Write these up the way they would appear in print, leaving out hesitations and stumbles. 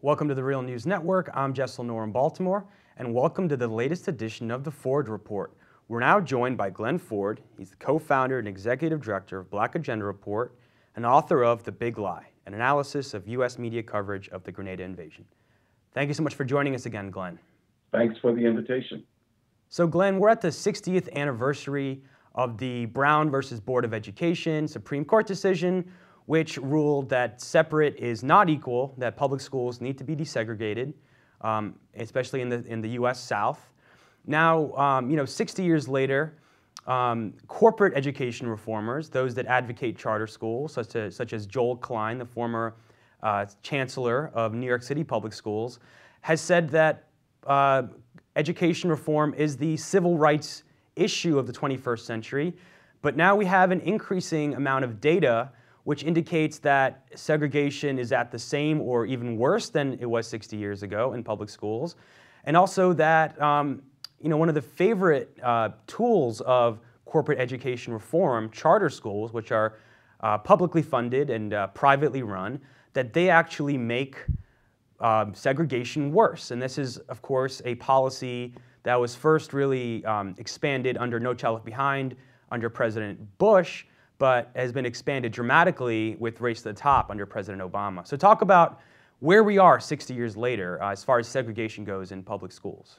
Welcome to the Real News Network. I'm Jess Lenore in Baltimore, and welcome to the latest edition of the Ford Report. We're now joined by Glen Ford. He's the co-founder and executive director of Black Agenda Report and author of The Big Lie, an analysis of U.S. media coverage of the Grenada invasion. Thank you so much for joining us again, Glen. Thanks for the invitation. So, Glen, we're at the 60th anniversary of the Brown versus Board of Education Supreme Court decision, which ruled that separate is not equal, that public schools need to be desegregated, especially in the U.S. South. Now, 60 years later, corporate education reformers, those that advocate charter schools, such as Joel Klein, the former chancellor of New York City Public Schools, has said that education reform is the civil rights issue of the 21st century. But now we have an increasing amount of data which indicates that segregation is at the same or even worse than it was 60 years ago in public schools. And also that one of the favorite tools of corporate education reform, charter schools, which are publicly funded and privately run, that they actually make segregation worse. And this is, of course, a policy that was first really expanded under No Child Left Behind under President Bush, but has been expanded dramatically with Race to the Top under President Obama. So talk about where we are 60 years later as far as segregation goes in public schools.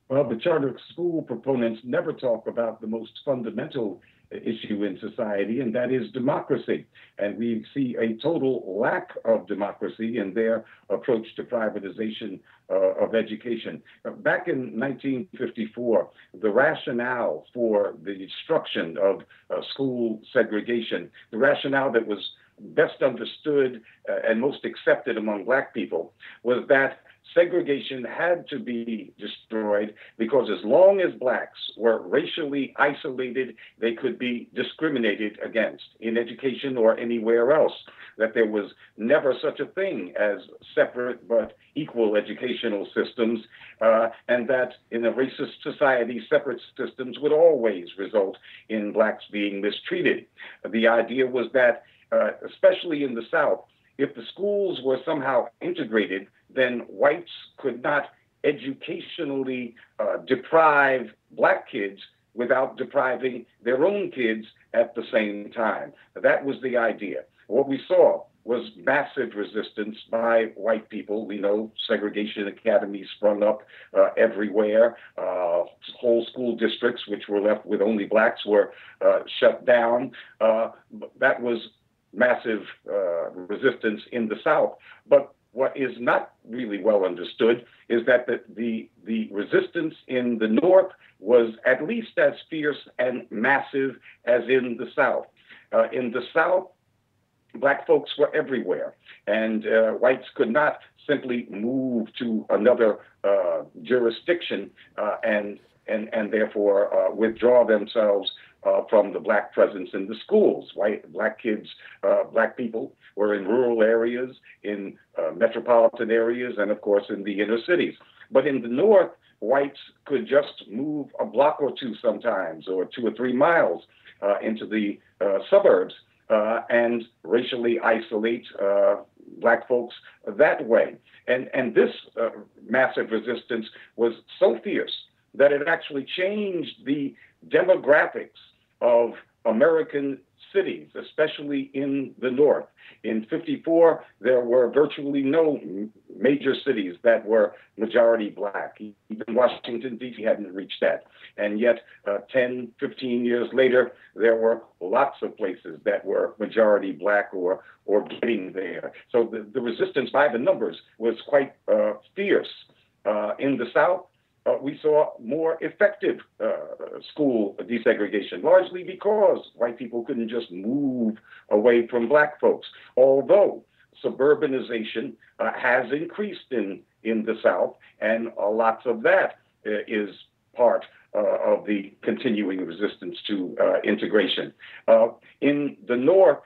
Well, the charter school proponents never talk about the most fundamental issue in society, and that is democracy. And we see a total lack of democracy in their approach to privatization of education. Back in 1954, the rationale for the destruction of school segregation, the rationale that was best understood and most accepted among Black people, was that segregation had to be destroyed because as long as Blacks were racially isolated, they could be discriminated against in education or anywhere else, that there was never such a thing as separate but equal educational systems, and that in a racist society, separate systems would always result in Blacks being mistreated. The idea was that, especially in the South, if the schools were somehow integrated, then whites could not educationally deprive Black kids without depriving their own kids at the same time. That was the idea. What we saw was massive resistance by white people. We know segregation academies sprung up everywhere. Whole school districts, which were left with only Blacks, were shut down. That was massive resistance in the South. But what is not really well understood is that the resistance in the North was at least as fierce and massive as in the South. In the South, Black folks were everywhere, and whites could not simply move to another jurisdiction and therefore withdraw themselves from the Black presence in the schools. Black kids, Black people were in rural areas, in metropolitan areas, and of course in the inner cities. But in the North, whites could just move a block or two sometimes, or 2 or 3 miles into the suburbs and racially isolate Black folks that way. And this massive resistance was so fierce that it actually changed the demographics of American cities, especially in the North. In 54, there were virtually no major cities that were majority Black. Even Washington, D.C. hadn't reached that. And yet, 10, 15 years later, there were lots of places that were majority Black or getting there. So the resistance by the numbers was quite fierce. In the South, we saw more effective school desegregation, largely because white people couldn't just move away from Black folks. Although suburbanization has increased in the South, and lots of that is part of the continuing resistance to integration. In the North,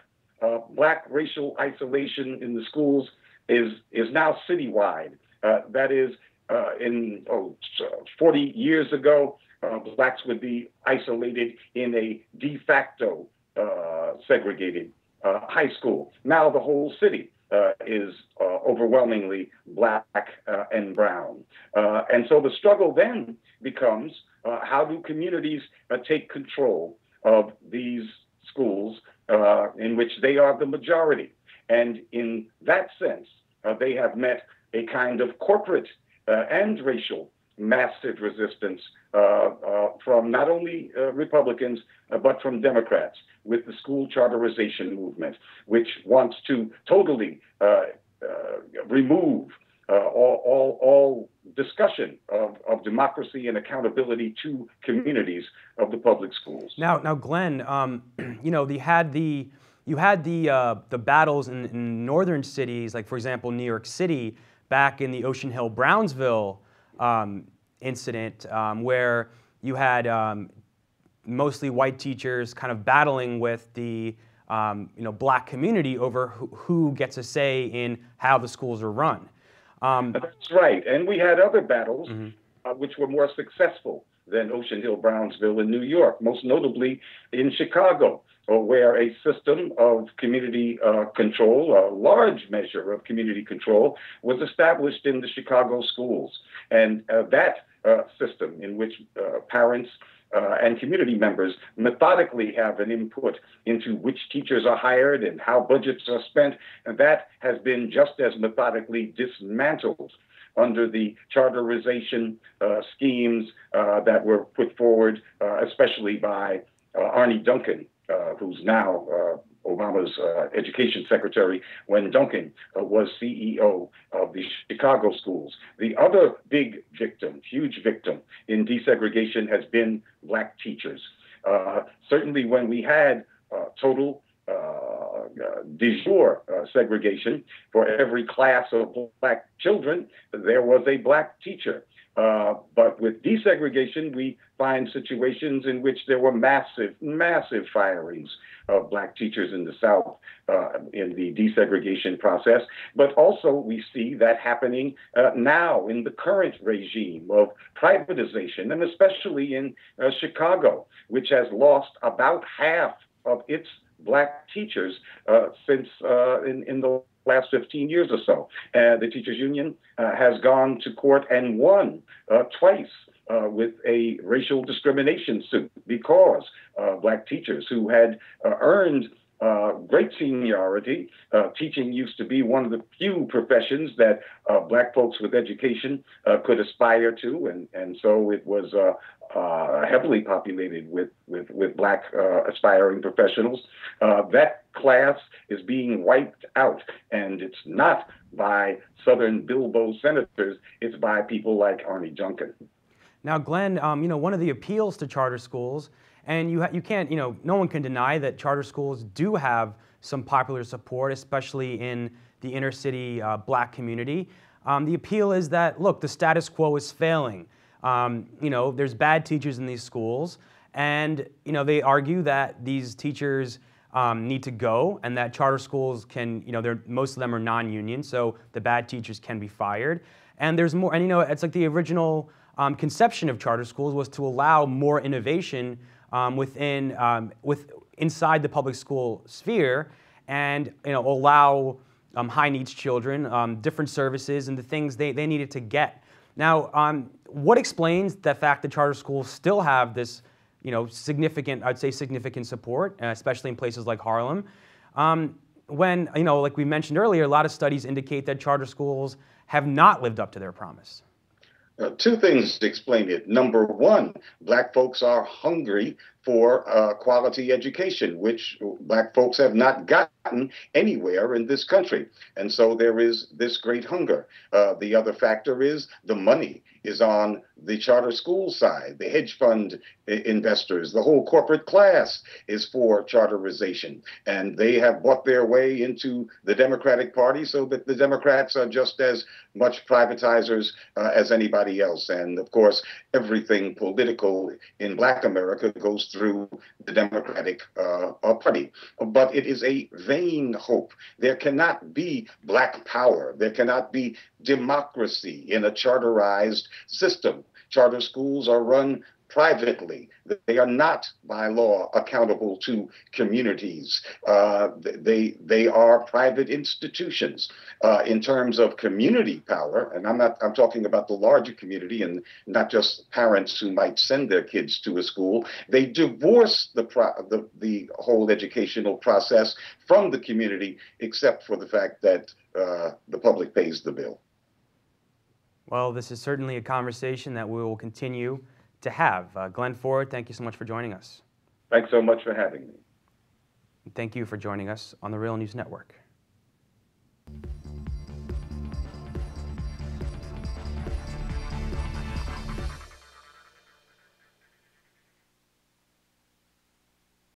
Black racial isolation in the schools is now citywide. That is, 40 years ago, Blacks would be isolated in a de facto segregated high school. Now the whole city is overwhelmingly black and brown. And so the struggle then becomes how do communities take control of these schools in which they are the majority? And in that sense, they have met a kind of corporate and racial massive resistance from not only Republicans, but from Democrats with the school charterization movement, which wants to totally remove all discussion of democracy and accountability to communities of the public schools. Now, Glenn, you had the battles in northern cities, like for example, New York City, back in the Ocean Hill-Brownsville incident, where you had mostly white teachers kind of battling with the black community over who gets a say in how the schools are run. That's right. And we had other battles which were more successful than Ocean Hill-Brownsville in New York, most notably in Chicago, where a system of community control, a large measure of community control, was established in the Chicago schools. And that system in which parents and community members methodically have an input into which teachers are hired and how budgets are spent, and that has been just as methodically dismantled under the charterization schemes that were put forward, especially by Arne Duncan, who's now Obama's education secretary, when Duncan was CEO of the Chicago schools. The other big victim, huge victim in desegregation has been black teachers. Certainly when we had total de jure segregation, for every class of black children, there was a black teacher. But with desegregation, we find situations in which there were massive firings of black teachers in the South in the desegregation process. But also we see that happening now in the current regime of privatization, and especially in Chicago, which has lost about half of its black teachers since in the last 15 years or so. The teachers union has gone to court and won twice with a racial discrimination suit because black teachers who had earned great seniority. Teaching used to be one of the few professions that black folks with education could aspire to, and so it was heavily populated with black aspiring professionals. That class is being wiped out, and it's not by Southern Bilbo senators, it's by people like Arne Duncan. Now, Glenn, one of the appeals to charter schools, and you can't, no one can deny that charter schools do have some popular support, especially in the inner city black community. The appeal is that, look, the status quo is failing. There's bad teachers in these schools, and they argue that these teachers need to go, and that charter schools can, most of them are non-union, so the bad teachers can be fired. And there's more, and it's like the original conception of charter schools was to allow more innovation inside the public school sphere, and allow high needs children different services and the things they needed to get. Now, what explains the fact that charter schools still have this significant, I'd say significant support, especially in places like Harlem, when like we mentioned earlier, a lot of studies indicate that charter schools have not lived up to their promise? Two things to explain it. Number one, black folks are hungry for quality education, which black folks have not gotten anywhere in this country. And so there is this great hunger. The other factor is the money is on the charter school side. The hedge fund investors, the whole corporate class is for charterization. And they have bought their way into the Democratic Party so that the Democrats are just as much privatizers as anybody else. And of course, everything political in Black America goes through the Democratic Party. But it is a vain hope. There cannot be black power. There cannot be democracy in a charterized system. Charter schools are run privately. They are not, by law, accountable to communities. They are private institutions. In terms of community power, and I'm talking about the larger community and not just parents who might send their kids to a school. They divorce the whole educational process from the community, except for the fact that the public pays the bill. Well, this is certainly a conversation that we will continue to have. Glen Ford, thank you so much for joining us. Thanks so much for having me. Thank you for joining us on the Real News Network.